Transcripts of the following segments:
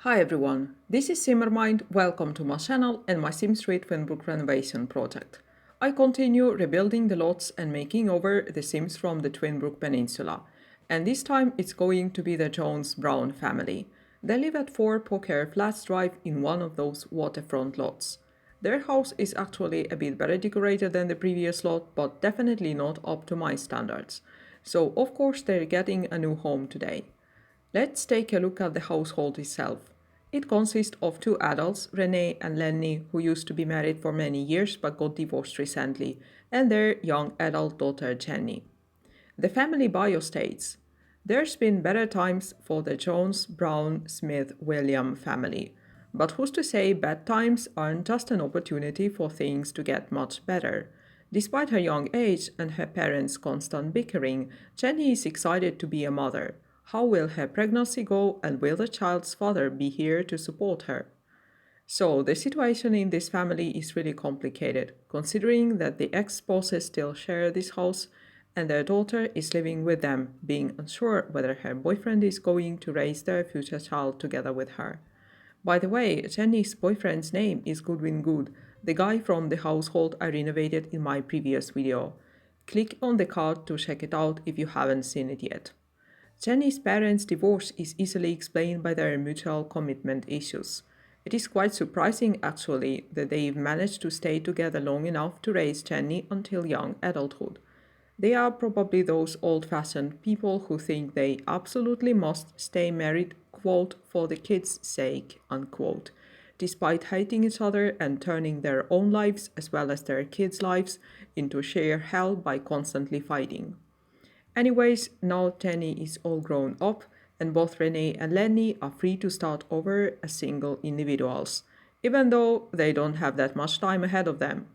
Hi everyone, this is Simmermind. Welcome to my channel and my Sim Street Twinbrook Renovation project. I continue rebuilding the lots and making over the Sims from the Twinbrook Peninsula. And this time it's going to be the Jones-Brown family. They live at 4 Poker Flats Drive in one of those waterfront lots. Their house is actually a bit better decorated than the previous lot, but definitely not up to my standards. So of course they're getting a new home today. Let's take a look at the household itself. It consists of two adults, Renee and Lenny, who used to be married for many years but got divorced recently, and their young adult daughter Jenny. The family bio states, "There's been better times for the Jones, Brown, Smith, William family. But who's to say bad times aren't just an opportunity for things to get much better?" Despite her young age and her parents' constant bickering, Jenny is excited to be a mother. How will her pregnancy go, and will the child's father be here to support her? So, the situation in this family is really complicated, considering that the ex-spouses still share this house and their daughter is living with them, being unsure whether her boyfriend is going to raise their future child together with her. By the way, Jenny's boyfriend's name is Goodwin Good, the guy from the household I renovated in my previous video. Click on the card to check it out if you haven't seen it yet. Jenny's parents' divorce is easily explained by their mutual commitment issues. It is quite surprising, actually, that they've managed to stay together long enough to raise Jenny until young adulthood. They are probably those old-fashioned people who think they absolutely must stay married, quote, for the kids' sake, unquote, despite hating each other and turning their own lives as well as their kids' lives into sheer hell by constantly fighting. Anyways, now Jenny is all grown up, and both Renee and Lenny are free to start over as single individuals, even though they don't have that much time ahead of them.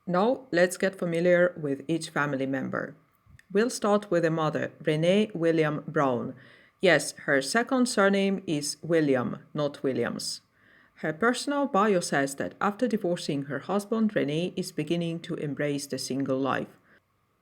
Now, let's get familiar with each family member. We'll start with the mother, Renee William Brown. Yes, her second surname is William, not Williams. Her personal bio says that after divorcing her husband, Renee is beginning to embrace the single life.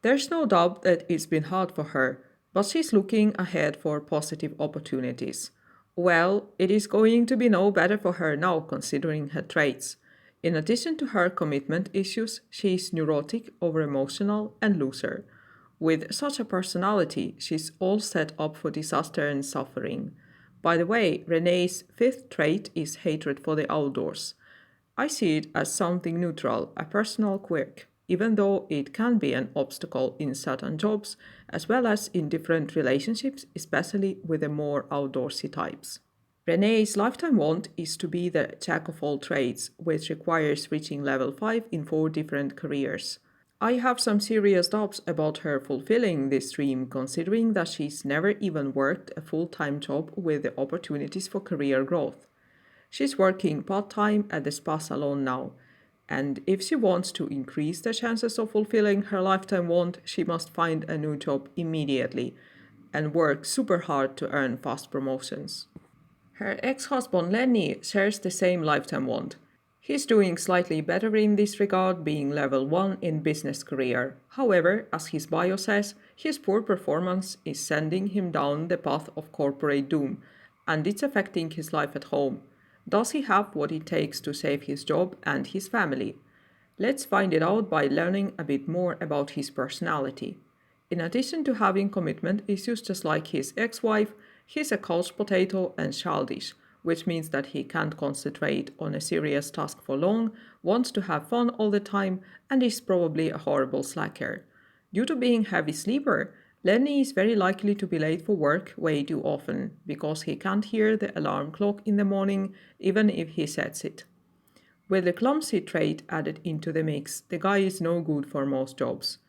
There's no doubt that it's been hard for her, but she's looking ahead for positive opportunities. Well, it is going to be no better for her now considering her traits. In addition to her commitment issues, she is neurotic, over-emotional, and loser. With such a personality, she's all set up for disaster and suffering. By the way, Renee's fifth trait is hatred for the outdoors. I see it as something neutral, a personal quirk, even though it can be an obstacle in certain jobs as well as in different relationships, especially with the more outdoorsy types. Renee's lifetime want is to be the jack of all trades, which requires reaching level 5 in 4 different careers. I have some serious doubts about her fulfilling this dream, considering that she's never even worked a full-time job with the opportunities for career growth. She's working part-time at the spa salon now, and if she wants to increase the chances of fulfilling her lifetime want, she must find a new job immediately and work super hard to earn fast promotions. Her ex-husband Lenny shares the same lifetime want. He's doing slightly better in this regard, being level 1 in business career. However, as his bio says, his poor performance is sending him down the path of corporate doom, and it's affecting his life at home. Does he have what it takes to save his job and his family? Let's find it out by learning a bit more about his personality. In addition to having commitment issues just like his ex-wife, he's a couch potato and childish, which means that he can't concentrate on a serious task for long, wants to have fun all the time, and is probably a horrible slacker. Due to being a heavy sleeper, Lenny is very likely to be late for work way too often, because he can't hear the alarm clock in the morning even if he sets it. With the clumsy trait added into the mix, the guy is no good for most jobs.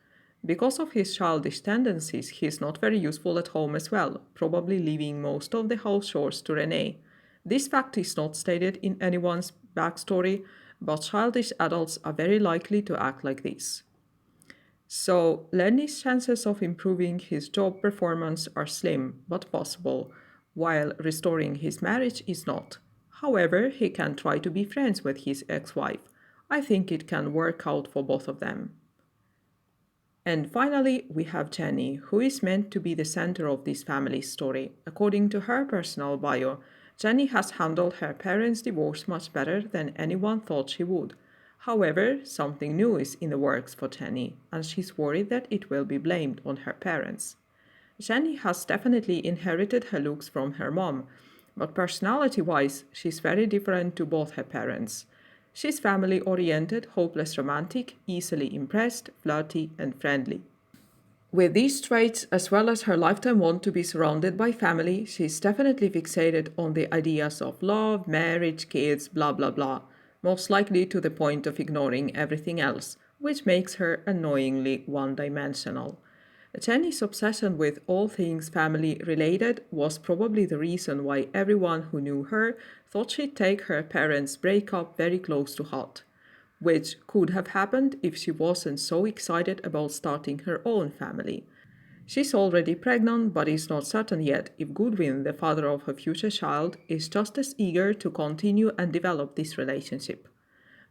Because of his childish tendencies, he is not very useful at home as well, probably leaving most of the house chores to Renee. This fact is not stated in anyone's backstory, but childish adults are very likely to act like this. So, Lenny's chances of improving his job performance are slim but possible, while restoring his marriage is not. However, he can try to be friends with his ex-wife. I think it can work out for both of them. And finally, we have Jenny, who is meant to be the center of this family's story. According to her personal bio, Jenny has handled her parents' divorce much better than anyone thought she would. However, something new is in the works for Jenny, and she's worried that it will be blamed on her parents. Jenny has definitely inherited her looks from her mom, but personality wise, she's very different to both her parents. She's family oriented, hopeless romantic, easily impressed, flirty, and friendly. With these traits, as well as her lifetime want to be surrounded by family, she's definitely fixated on the ideas of love, marriage, kids, blah blah blah, most likely to the point of ignoring everything else, which makes her annoyingly one dimensional. Jenny's obsession with all things family related was probably the reason why everyone who knew her thought she'd take her parents' breakup very close to heart, which could have happened if she wasn't so excited about starting her own family. She's already pregnant, but is not certain yet if Goodwin, the father of her future child, is just as eager to continue and develop this relationship.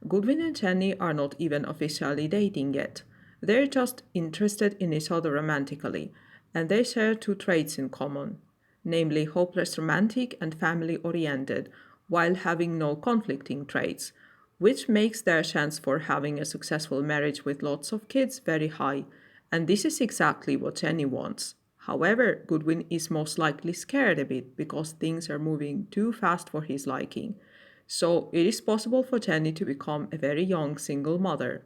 Goodwin and Jenny are not even officially dating yet. They're just interested in each other romantically, and they share two traits in common, namely hopeless romantic and family oriented, while having no conflicting traits, which makes their chance for having a successful marriage with lots of kids very high, and this is exactly what Jenny wants. However, Goodwin is most likely scared a bit because things are moving too fast for his liking. So it is possible for Jenny to become a very young single mother.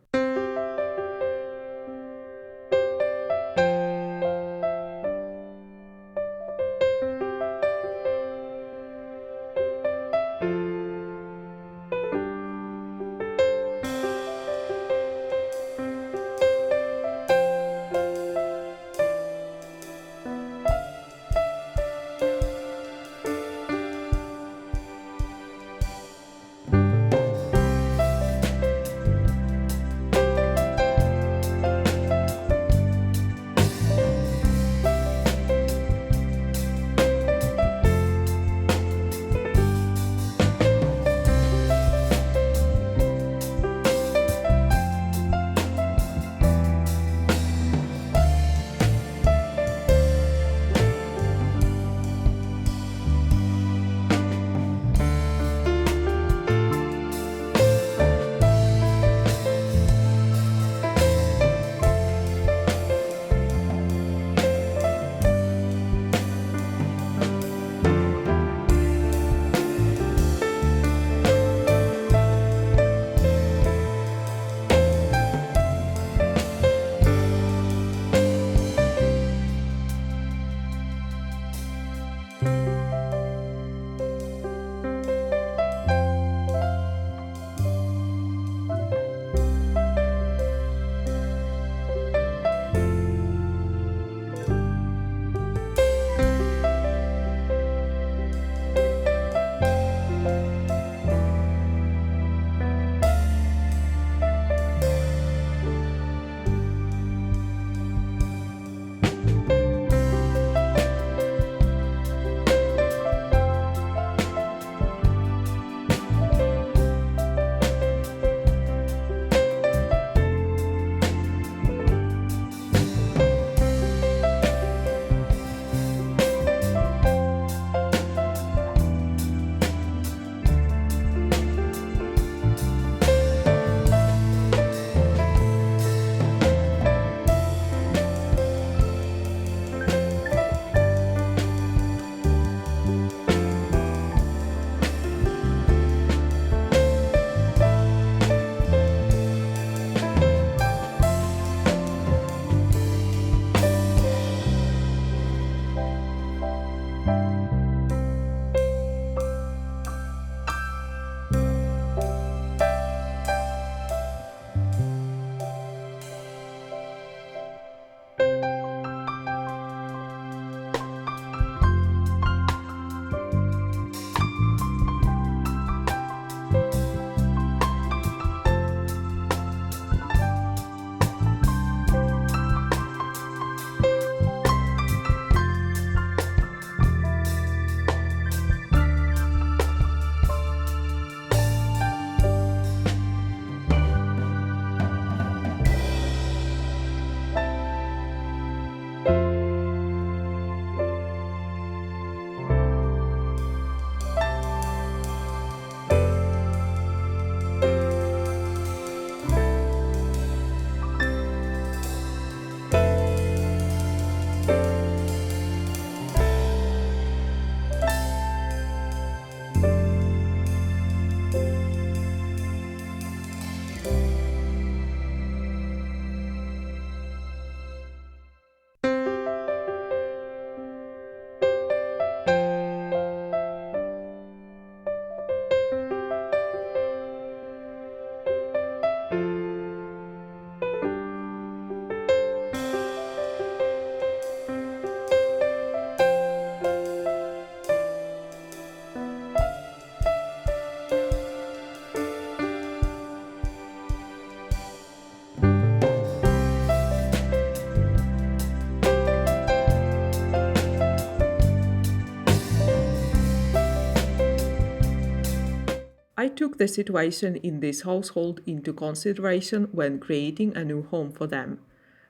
I took the situation in this household into consideration when creating a new home for them.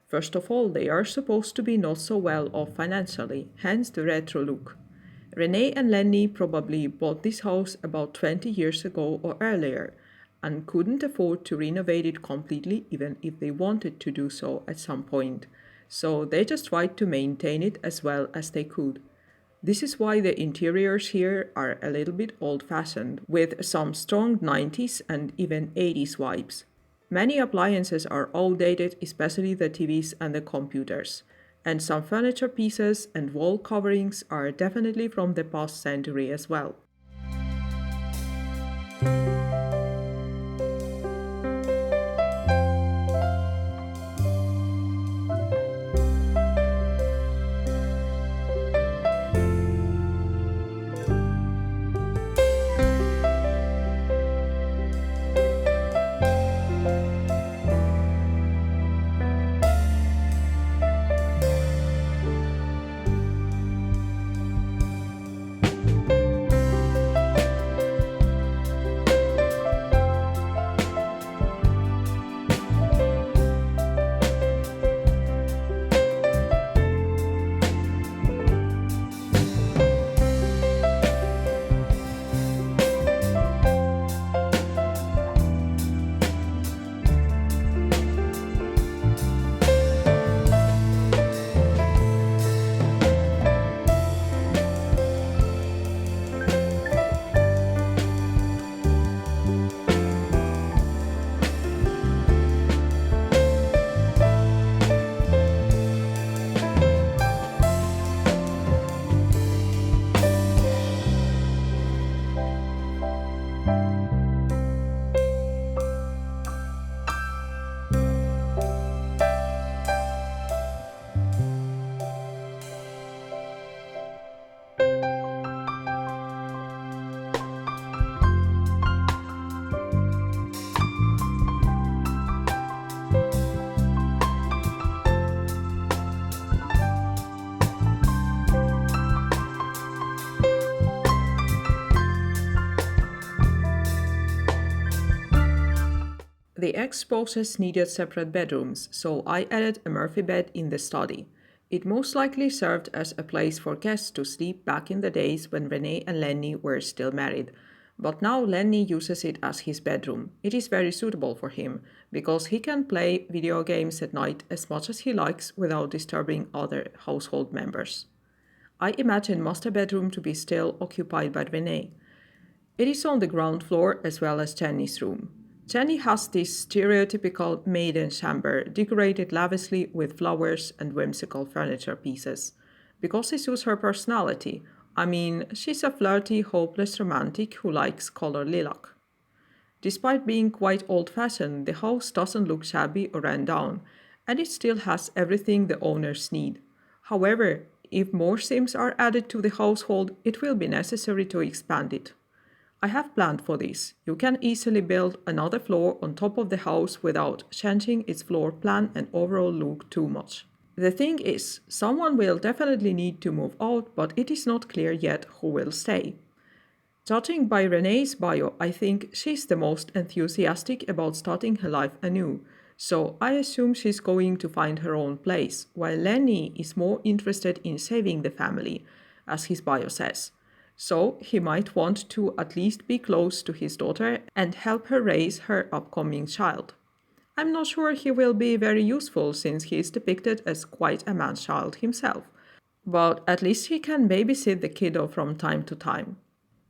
First of all, they are supposed to be not so well off financially, hence the retro look. Renee and Lenny probably bought this house about 20 years ago or earlier and couldn't afford to renovate it completely even if they wanted to do so at some point. So they just tried to maintain it as well as they could. This is why the interiors here are a little bit old-fashioned, with some strong 90s and even 80s vibes. Many appliances are outdated, especially the TVs and the computers, and some furniture pieces and wall coverings are definitely from the past century as well. The ex-spouses needed separate bedrooms, so I added a Murphy bed in the study. It most likely served as a place for guests to sleep back in the days when Renee and Lenny were still married. But now Lenny uses it as his bedroom. It is very suitable for him, because he can play video games at night as much as he likes without disturbing other household members. I imagine master bedroom to be still occupied by Renee. It is on the ground floor as well as Jenny's room. Jenny has this stereotypical maiden chamber decorated lavishly with flowers and whimsical furniture pieces. Because it suits her personality. I mean, she's a flirty, hopeless romantic who likes color lilac. Despite being quite old-fashioned, the house doesn't look shabby or run down, and it still has everything the owners need. However, if more Sims are added to the household, it will be necessary to expand it. I have planned for this. You can easily build another floor on top of the house without changing its floor plan and overall look too much. The thing is, someone will definitely need to move out, but it is not clear yet who will stay. Judging by Renee's bio, I think she's the most enthusiastic about starting her life anew, so I assume she's going to find her own place, while Lenny is more interested in saving the family, as his bio says. So he might want to at least be close to his daughter and help her raise her upcoming child. I'm not sure he will be very useful since he is depicted as quite a man-child himself, but at least he can babysit the kiddo from time to time.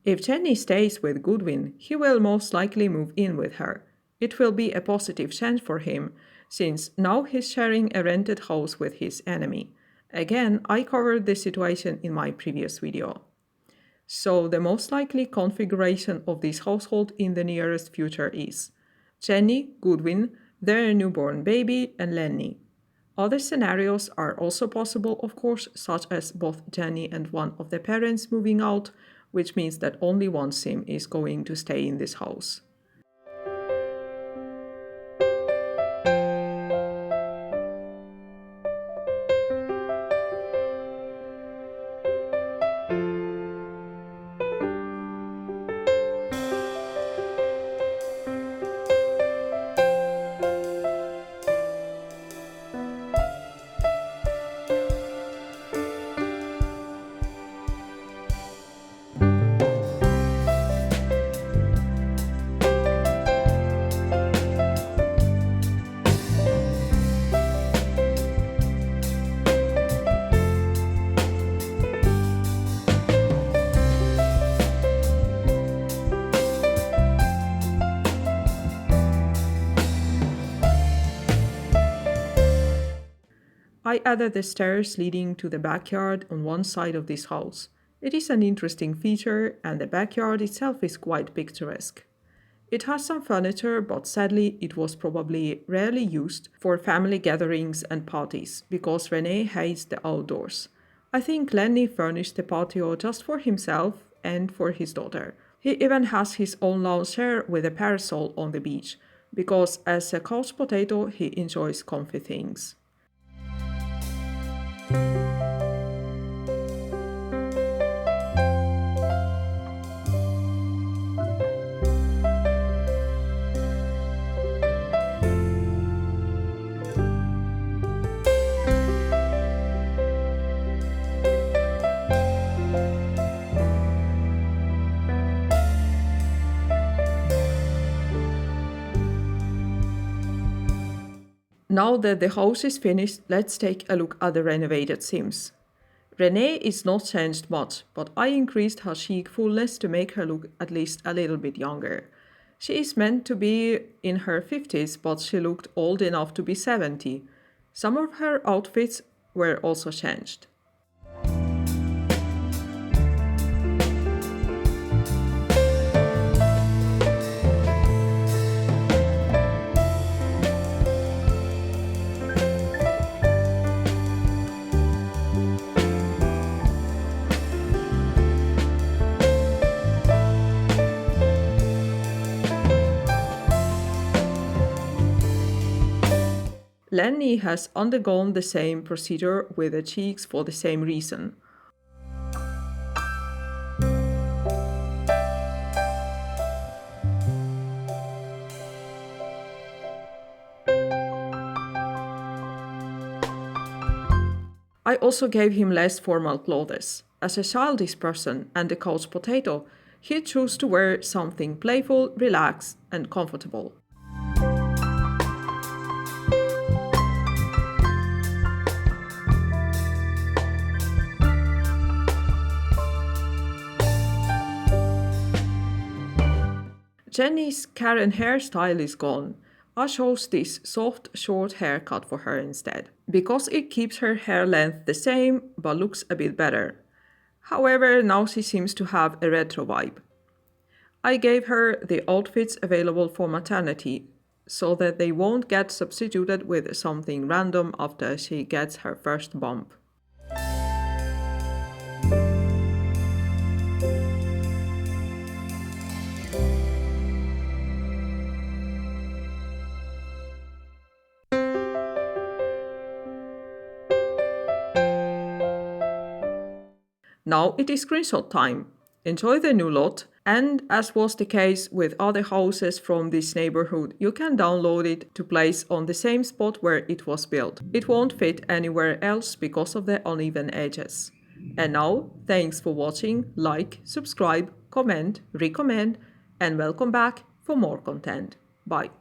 If Jenny stays with Goodwin, he will most likely move in with her. It will be a positive change for him, since now he's sharing a rented house with his enemy. Again, I covered this situation in my previous video. So the most likely configuration of this household in the nearest future is Jenny, Goodwin, their newborn baby, and Lenny. Other scenarios are also possible, of course, such as both Jenny and one of the parents moving out, which means that only one Sim is going to stay in this house. I added the stairs leading to the backyard on one side of this house. It is an interesting feature, and the backyard itself is quite picturesque. It has some furniture, but sadly it was probably rarely used for family gatherings and parties, because Renee hates the outdoors. I think Lenny furnished the patio just for himself and for his daughter. He even has his own lounge chair with a parasol on the beach, because as a couch potato he enjoys comfy things. Now that the house is finished, let's take a look at the renovated Sims. Renee is not changed much, but I increased her chic fullness to make her look at least a little bit younger. She is meant to be in her 50s, but she looked old enough to be 70. Some of her outfits were also changed. Lenny has undergone the same procedure with the cheeks for the same reason. I also gave him less formal clothes. As a childish person and a couch potato, he chose to wear something playful, relaxed, and comfortable. Jenny's Karen hairstyle is gone. I chose this soft, short haircut for her instead, because it keeps her hair length the same but looks a bit better. However, now she seems to have a retro vibe. I gave her the outfits available for maternity, so that they won't get substituted with something random after she gets her first bump. Now it is screenshot time. Enjoy the new lot, and as was the case with other houses from this neighborhood, you can download it to place on the same spot where it was built. It won't fit anywhere else because of the uneven edges. And now, thanks for watching, like, subscribe, comment, recommend, and welcome back for more content. Bye.